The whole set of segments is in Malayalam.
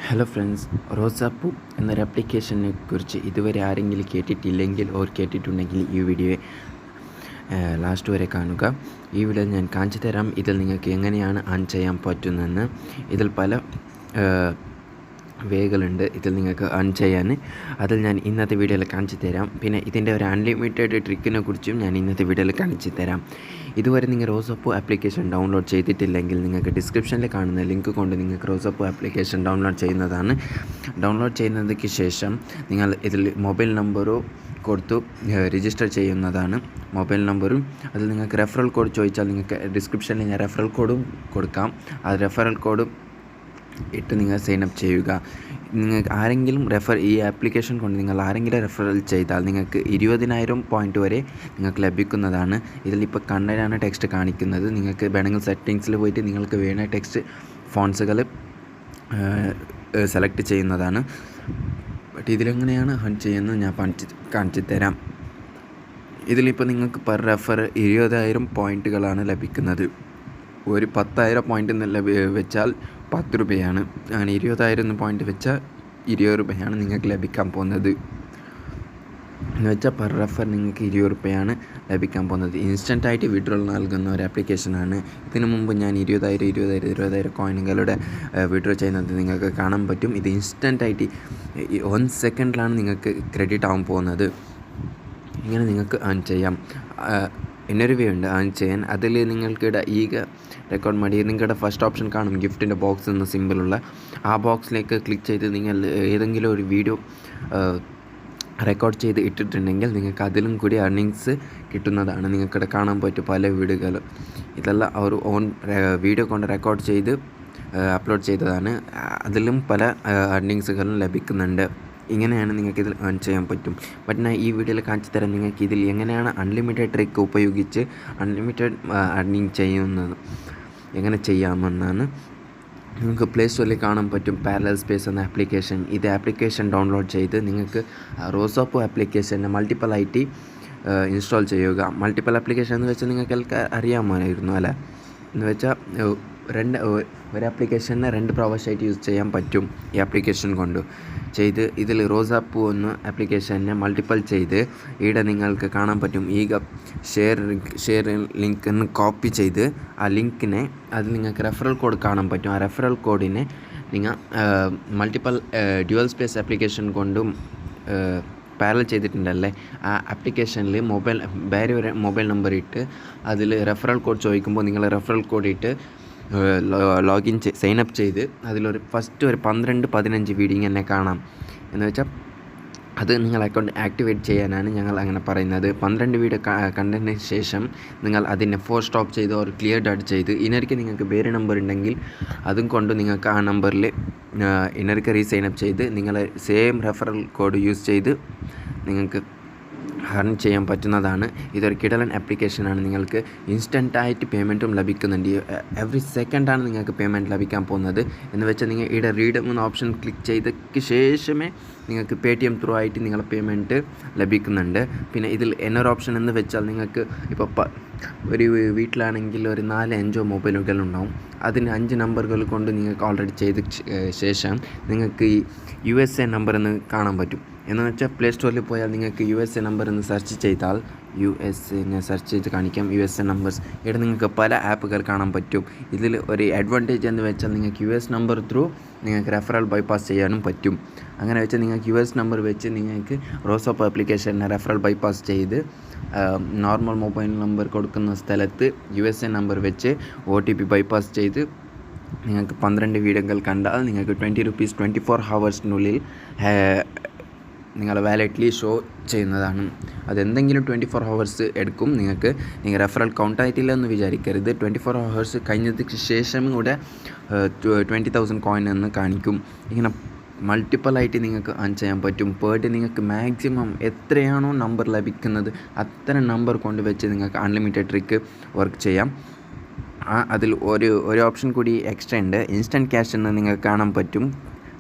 ഹലോ ഫ്രണ്ട്സ്, റോസാപ്പൂ എന്നൊരു ആപ്ലിക്കേഷനെ കുറിച്ച് ഇതുവരെ ആരെങ്കിലും കേട്ടിട്ടില്ലെങ്കിൽ ഓർ കേട്ടിട്ടുണ്ടെങ്കിൽ ഈ വീഡിയോ ലാസ്റ്റ് വരെ കാണുക. ഈ വീഡിയോ ഞാൻ കാണിച്ചു തരാം ഇതിൽ നിങ്ങൾക്ക് എങ്ങനെയാണ് ആൺ ചെയ്യാൻ പറ്റുന്നതെന്ന്. ഇതിൽ പല വേകളുണ്ട് ഇതിൽ നിങ്ങൾക്ക് ആൺ ചെയ്യാൻ. അതിൽ ഞാൻ ഇന്നത്തെ വീഡിയോയിൽ കാണിച്ചു തരാം. പിന്നെ ഇതിൻ്റെ ഒരു അൺലിമിറ്റഡ് ട്രിക്കിനെ കുറിച്ചും ഞാൻ ഇന്നത്തെ വീഡിയോയിൽ കാണിച്ചു തരാം. ഇതുവരെ നിങ്ങൾ റോസാപ്പൂ ആപ്ലിക്കേഷൻ ഡൗൺലോഡ് ചെയ്തിട്ടില്ലെങ്കിൽ നിങ്ങൾക്ക് ഡിസ്ക്രിപ്ഷനിൽ കാണുന്ന ലിങ്ക് കൊണ്ട് നിങ്ങൾക്ക് റോസാപ്പൂ ആപ്ലിക്കേഷൻ ഡൗൺലോഡ് ചെയ്യുന്നതാണ്. ഡൗൺലോഡ് ചെയ്യുന്നതിന് ശേഷം നിങ്ങൾ ഇതിൽ മൊബൈൽ നമ്പറോ കൊടുത്തു രജിസ്റ്റർ ചെയ്യുന്നതാണ്. മൊബൈൽ നമ്പറും അതിൽ നിങ്ങൾക്ക് റെഫറൽ കോഡ് ചോദിച്ചാൽ നിങ്ങൾക്ക് ഡിസ്ക്രിപ്ഷനിൽ ഞാൻ റെഫറൽ കോഡും കൊടുക്കാം. ആ റെഫറൽ കോഡും ഇട്ട് നിങ്ങൾ സൈനപ്പ് ചെയ്യുക. നിങ്ങൾക്ക് ആരെങ്കിലും ഈ ആപ്ലിക്കേഷൻ കൊണ്ട് നിങ്ങൾ ആരെങ്കിലും റെഫറൽ ചെയ്താൽ നിങ്ങൾക്ക് 20,000 പോയിൻ്റ് വരെ നിങ്ങൾക്ക് ലഭിക്കുന്നതാണ്. ഇതിലിപ്പോൾ കണ്ണനാണ് ടെക്സ്റ്റ് കാണിക്കുന്നത്. നിങ്ങൾക്ക് വേണമെങ്കിൽ സെറ്റിങ്സിൽ പോയിട്ട് നിങ്ങൾക്ക് വേണ്ട ടെക്സ്റ്റ് ഫോൺസുകൾ സെലക്ട് ചെയ്യുന്നതാണ്. ബട്ട് ഇതിലെങ്ങനെയാണ് ഹൺ ചെയ്യുന്നത് ഞാൻ കാണിച്ചു തരാം. ഇതിലിപ്പോൾ നിങ്ങൾക്ക് പെർ റെഫർ 20,000 പോയിൻറ്റുകളാണ് ലഭിക്കുന്നത്. ഒരു 10,000 പോയിൻ്റ് വെച്ചാൽ 10 രൂപയാണ്. അങ്ങനെ 20,000 പോയിൻ്റ് വെച്ചാൽ 20 രൂപയാണ് നിങ്ങൾക്ക് ലഭിക്കാൻ പോകുന്നത്. എന്ന് വെച്ചാൽ പെർ റെഫർ നിങ്ങൾക്ക് 20 രൂപയാണ് ലഭിക്കാൻ പോകുന്നത്. ഇൻസ്റ്റൻ്റായിട്ട് വിഡ്രോൾ നൽകുന്ന ഒരു ആപ്ലിക്കേഷനാണ്. ഇതിനു മുമ്പ് ഞാൻ 20,000 കോയിനുകളുടെ വിഡ്രോ ചെയ്യുന്നത് നിങ്ങൾക്ക് കാണാൻ പറ്റും. ഇത് ഇൻസ്റ്റൻ്റായിട്ട് 1 സെക്കൻഡിലാണ് നിങ്ങൾക്ക് ക്രെഡിറ്റ് ആവാൻ പോകുന്നത്. ഇങ്ങനെ നിങ്ങൾക്ക് ആൺ ചെയ്യാം. ഇന്നൊരു വേ ഉണ്ട് ആൺ ചെയ്യാൻ. അതിൽ നിങ്ങൾക്ക് റെക്കോർഡ് മടി നിങ്ങളുടെ ഫസ്റ്റ് ഓപ്ഷൻ കാണും, ഗിഫ്റ്റിൻ്റെ ബോക്സ് എന്ന സിമ്പിളുള്ള ആ ബോക്സിലേക്ക് ക്ലിക്ക് ചെയ്ത് നിങ്ങൾ ഏതെങ്കിലും ഒരു വീഡിയോ റെക്കോർഡ് ചെയ്ത് ഇട്ടിട്ടുണ്ടെങ്കിൽ നിങ്ങൾക്ക് അതിലും കൂടി ഏർണിങ്സ് കിട്ടുന്നതാണ്. നിങ്ങൾക്കിവിടെ കാണാൻ പറ്റും പല വീഡിയോകൾ. ഇതെല്ലാം ഒരു വീഡിയോ കൊണ്ട് റെക്കോർഡ് ചെയ്ത് അപ്ലോഡ് ചെയ്തതാണ്. അതിലും പല ഏർണിങ്സുകളും ലഭിക്കുന്നുണ്ട്. ഇങ്ങനെയാണ് നിങ്ങൾക്കിതിൽ ഏൺ ചെയ്യാൻ പറ്റും. ബട്ട് ഞാൻ ഈ വീഡിയോയിൽ കാണിച്ചു തരാം നിങ്ങൾക്ക് ഇതിൽ എങ്ങനെയാണ് അൺലിമിറ്റഡ് ട്രിക്ക് ഉപയോഗിച്ച് അൺലിമിറ്റഡ് ഏർണിങ് ചെയ്യുന്നത് എങ്ങനെ ചെയ്യാമെന്നാണ്. നിങ്ങൾക്ക് പ്ലേ സ്റ്റോറിൽ കാണാൻ പറ്റും പാരലൽ സ്പേസ് എന്ന ആപ്ലിക്കേഷൻ. ഇത് ആപ്ലിക്കേഷൻ ഡൗൺലോഡ് ചെയ്ത് നിങ്ങൾക്ക് റോസാപ്പൂ ആപ്ലിക്കേഷനെ മൾട്ടിപ്പിളായിട്ട് ഇൻസ്റ്റാൾ ചെയ്യുക. മൾട്ടിപ്പിൾ ആപ്ലിക്കേഷൻ എന്ന് വെച്ചാൽ നിങ്ങൾക്ക് അറിയാമായിരുന്നു അല്ലേ? എന്ന് വെച്ചാൽ ഒരു ആപ്ലിക്കേഷനെ 2 പ്രാവശ്യമായിട്ട് യൂസ് ചെയ്യാൻ പറ്റും. ഈ ആപ്ലിക്കേഷൻ കൊണ്ട് ഇതിൽ റോസാപ്പൂ എന്ന ആപ്ലിക്കേഷനെ മൾട്ടിപ്പിൾ ചെയ്ത് ഇവിടെ നിങ്ങൾക്ക് കാണാൻ പറ്റും. ഈ ഷെയർ ലിങ്ക് എന്ന് കോപ്പി ചെയ്ത് ആ ലിങ്കിനെ അതിൽ നിങ്ങൾക്ക് റെഫറൽ കോഡ് കാണാൻ പറ്റും. ആ റെഫറൽ കോഡിനെ നിങ്ങൾ മൾട്ടിപ്പിൾ ഡ്യുവൽ സ്പേസ് ആപ്ലിക്കേഷൻ കൊണ്ടും പാരലൽ ചെയ്തിട്ടുണ്ടല്ലേ, ആ ആപ്ലിക്കേഷനിൽ വേറെ ഒരു മൊബൈൽ നമ്പർ ഇട്ട് അതിൽ റെഫറൽ കോഡ് ചോദിക്കുമ്പോൾ നിങ്ങൾ റെഫറൽ കോഡ് ഇട്ട് ലോഗിൻ സൈനപ്പ് ചെയ്ത് അതിലൊരു ഫസ്റ്റ് ഒരു 12-15 വീഡിയോ എന്നെ കാണാം. എന്ന് വെച്ചാൽ അത് നിങ്ങൾ അക്കൗണ്ട് ആക്ടിവേറ്റ് ചെയ്യാനാണ് ഞങ്ങൾ അങ്ങനെ പറയുന്നത്. 12 വീഡിയോ കണ്ടതിന് ശേഷം നിങ്ങൾ അതിനെ സ്റ്റോപ്പ് ചെയ്ത് ഒരു ക്ലിയർ ഡാറ്റ് ചെയ്ത് ഇനർക്ക് നിങ്ങൾക്ക് വേറെ നമ്പർ ഉണ്ടെങ്കിൽ അതും കൊണ്ട് നിങ്ങൾക്ക് ആ നമ്പറിൽ ഇനർക്ക് റീസൈനപ്പ് ചെയ്ത് നിങ്ങൾ സെയിം റെഫറൽ കോഡ് യൂസ് ചെയ്ത് നിങ്ങൾക്ക് ഏൺ ചെയ്യാൻ പറ്റുന്നതാണ്. ഇതൊരു കിടലൻ ആപ്ലിക്കേഷനാണ്. നിങ്ങൾക്ക് ഇൻസ്റ്റൻ്റായിട്ട് പേയ്മെൻറ്റും ലഭിക്കുന്നുണ്ട്. എവറി സെക്കൻഡാണ് നിങ്ങൾക്ക് പേയ്മെൻറ്റ് ലഭിക്കാൻ പോകുന്നത്. എന്ന് വെച്ചാൽ നിങ്ങൾ ഇവിടെ റീഡം എന്ന ഓപ്ഷൻ ക്ലിക്ക് ചെയ്തതിന് ശേഷമേ നിങ്ങൾക്ക് Paytm ത്രൂ ആയിട്ട് നിങ്ങളുടെ പേയ്മെൻറ്റ് ലഭിക്കുന്നുണ്ട്. പിന്നെ ഇതിൽ എന്നൊരു ഓപ്ഷൻ എന്ന് വെച്ചാൽ നിങ്ങൾക്ക് ഇപ്പോൾ ഒരു വീട്ടിലാണെങ്കിൽ ഒരു 4-5 മൊബൈലുകളുണ്ടാവും. അതിന് 5 നമ്പറുകൾ കൊണ്ട് നിങ്ങൾക്ക് ഓൾറെഡി ചെയ്ത ശേഷം നിങ്ങൾക്ക് ഈ USA നമ്പർ എന്ന് കാണാൻ പറ്റും. എന്ന് വെച്ചാൽ പ്ലേ സ്റ്റോറിൽ പോയാൽ നിങ്ങൾക്ക് USA നമ്പർ എന്ന് സെർച്ച് ചെയ്താൽ ഞാൻ സെർച്ച് ചെയ്ത് കാണിക്കാം. USA നമ്പേഴ്സ് ഇവിടെ നിങ്ങൾക്ക് പല ആപ്പുകൾ കാണാൻ പറ്റും. ഇതിൽ ഒരു അഡ്വാൻറ്റേജ് എന്ന് വെച്ചാൽ നിങ്ങൾക്ക് US നമ്പർ ത്രൂ നിങ്ങൾക്ക് റെഫറൽ ബൈപ്പാസ് ചെയ്യാനും പറ്റും. അങ്ങനെ വെച്ചാൽ നിങ്ങൾക്ക് US നമ്പർ വെച്ച് നിങ്ങൾക്ക് റോസാപ്പൂ ആപ്ലിക്കേഷനെ റെഫറൽ ബൈപ്പാസ് ചെയ്ത് നോർമൽ മൊബൈൽ നമ്പർ കൊടുക്കുന്ന സ്ഥലത്ത് USA നമ്പർ വെച്ച് OTP ബൈപ്പാസ് ചെയ്ത് നിങ്ങൾക്ക് 12 വീഡിയോകൾ കണ്ടാൽ നിങ്ങൾക്ക് 20 രൂപീസ് 24 ഹവേഴ്സിനുള്ളിൽ നിങ്ങളുടെ വാലറ്റിൽ ഷോ ചെയ്യുന്നതാണ്. അതെന്തെങ്കിലും 24 ഹവേഴ്സ് എടുക്കും. നിങ്ങൾ റെഫറൽ കൗണ്ടായിട്ടില്ല എന്ന് വിചാരിക്കരുത്. 24 ഹവേഴ്സ് കഴിഞ്ഞതിന് ശേഷം കൂടെ 20,000 കോയിൻ എന്ന് കാണിക്കും. ഇങ്ങനെ മൾട്ടിപ്പിളായിട്ട് നിങ്ങൾക്ക് ആൺ ചെയ്യാൻ പറ്റും. പെർ ഡേ നിങ്ങൾക്ക് മാക്സിമം എത്രയാണോ നമ്പർ ലഭിക്കുന്നത് അത്ര നമ്പർ കൊണ്ട് വെച്ച് നിങ്ങൾക്ക് അൺലിമിറ്റഡ് ട്രിക്ക് വർക്ക് ചെയ്യാം. അതിൽ ഒരു ഓപ്ഷൻ കൂടി എക്സ്ട്രാ ഉണ്ട്. ഇൻസ്റ്റൻറ്റ് ക്യാഷ് എന്ന് നിങ്ങൾക്ക് കാണാൻ പറ്റും.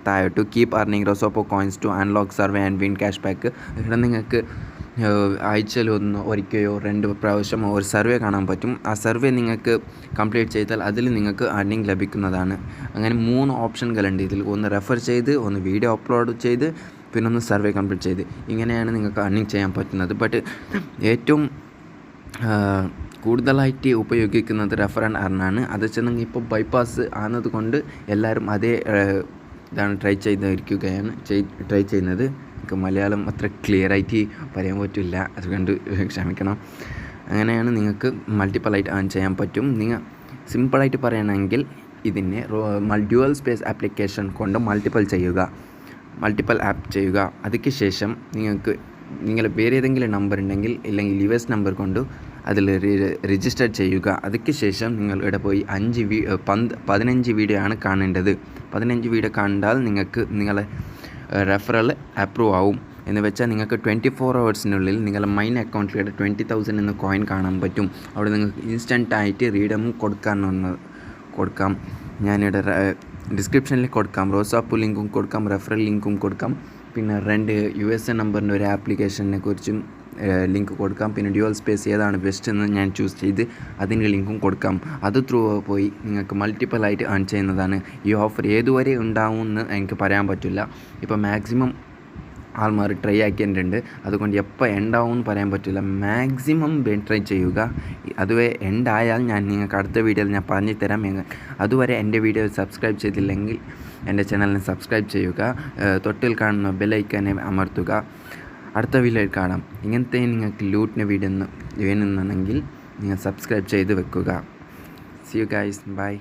താഴോട്ട് കീപ്പ് ഏർണിംഗ് റോസാപ്പൂ coins to unlock survey and win cash back. ഇവിടെ നിങ്ങൾക്ക് ആഴ്ചയിൽ ഒരിക്കലോ 2 പ്രാവശ്യമോ ഒരു സർവേ കാണാൻ പറ്റും. ആ സർവേ നിങ്ങൾക്ക് കംപ്ലീറ്റ് ചെയ്താൽ അതിൽ നിങ്ങൾക്ക് ഏർണിംഗ് ലഭിക്കുന്നതാണ്. അങ്ങനെ 3 ഓപ്ഷനുകളുണ്ട് ഇതിൽ. ഒന്ന് റെഫർ ചെയ്ത്, ഒന്ന് വീഡിയോ അപ്ലോഡ് ചെയ്ത്, പിന്നെ ഒന്ന് സർവേ കംപ്ലീറ്റ് ചെയ്ത്. ഇങ്ങനെയാണ് നിങ്ങൾക്ക് ഏർണിംഗ് ചെയ്യാൻ പറ്റുന്നത്. ബട്ട് ഏറ്റവും കൂടുതലായിട്ട് ഉപയോഗിക്കുന്നത് റെഫർ ആൻഡ് ഏൺ ആണ്. അത് വെച്ചെങ്കിൽ ഇപ്പോൾ ബൈപ്പാസ് ആകുന്നത് കൊണ്ട് എല്ലാവരും അതേ ഇതാണ് ട്രൈ ചെയ്യുന്നത്. എനിക്ക് മലയാളം അത്ര ക്ലിയറായിട്ട് പറയാൻ പറ്റില്ല, അതുകൊണ്ട് ക്ഷമിക്കണം. അങ്ങനെയാണ് നിങ്ങൾക്ക് മൾട്ടിപ്പിളായിട്ട് ഏൺ ചെയ്യാൻ പറ്റും. നിങ്ങൾ സിമ്പിളായിട്ട് പറയുകയാണെങ്കിൽ ഇതിനെ ഡ്യുവൽ സ്പേസ് ആപ്ലിക്കേഷൻ കൊണ്ട് മൾട്ടിപ്പിൾ ആപ്പ് ചെയ്യുക. അതിന് ശേഷം നിങ്ങൾ വേറെ ഏതെങ്കിലും നമ്പർ ഉണ്ടെങ്കിൽ ഇല്ലെങ്കിൽ US നമ്പർ കൊണ്ട് അതിൽ രജിസ്റ്റർ ചെയ്യുക. അതിന് ശേഷം നിങ്ങൾ ഇവിടെ പോയി 15 വീഡിയോ ആണ് കാണേണ്ടത്. 15 വീഡിയോ കണ്ടാൽ നിങ്ങളെ റെഫറൽ അപ്രൂവ് ആവും. എന്ന് വെച്ചാൽ നിങ്ങൾക്ക് 24 hours നിങ്ങളുടെ മൈൻ അക്കൗണ്ടിലൂടെ 20,000 എന്ന കോയിൻ കാണാൻ പറ്റും. അവിടെ നിങ്ങൾക്ക് ഇൻസ്റ്റൻ്റായിട്ട് റീഡമും കൊടുക്കാം. ഞാനിവിടെ ഡിസ്ക്രിപ്ഷനിൽ കൊടുക്കാം. റോസാപ്പ് ലിങ്കും കൊടുക്കാം, റെഫറൽ ലിങ്കും കൊടുക്കാം. പിന്നെ 2 USA നമ്പറിൻ്റെ ഒരു ആപ്ലിക്കേഷനെ കുറിച്ചും ലിങ്ക് കൊടുക്കാം. പിന്നെ ഡ്യുവൽ സ്പേസ് ഏതാണ് ബെസ്റ്റ് എന്ന് ഞാൻ ചൂസ് ചെയ്ത് അതിൻ്റെ ലിങ്കും കൊടുക്കാം. അത് ത്രൂ പോയി നിങ്ങൾക്ക് മൾട്ടിപ്പിളായിട്ട് ഏൺ ചെയ്യുന്നതാണ്. ഈ ഓഫർ ഏതുവരെ ഉണ്ടാവുമെന്ന് എനിക്ക് പറയാൻ പറ്റില്ല. ഇപ്പോൾ മാക്സിമം ആൾമാർ ട്രൈ ആക്കിയിട്ടുണ്ട്, അതുകൊണ്ട് എപ്പോൾ എൻഡാവും എന്ന് പറയാൻ പറ്റില്ല. മാക്സിമം ട്രൈ ചെയ്യുക. അതുവരെ എൻഡായാൽ ഞാൻ നിങ്ങൾക്ക് അടുത്ത വീഡിയോയിൽ ഞാൻ പറഞ്ഞു തരാം. അതുവരെ എൻ്റെ വീഡിയോ സബ്സ്ക്രൈബ് ചെയ്തില്ലെങ്കിൽ എൻ്റെ ചാനലിനെ സബ്സ്ക്രൈബ് ചെയ്യുക. തൊട്ടിൽ കാണുന്ന ബെല്ലൈക്കനെ അമർത്തുക. അടുത്ത വീഡിയോയിൽ കാണാം. ഇങ്ങനത്തെ നിങ്ങൾക്ക് ലൂട്ടിൻ്റെ വീഡിയോ വേണമെന്നുണ്ടെങ്കിൽ നിങ്ങൾ സബ്സ്ക്രൈബ് ചെയ്ത് വെക്കുക. See you guys. Bye.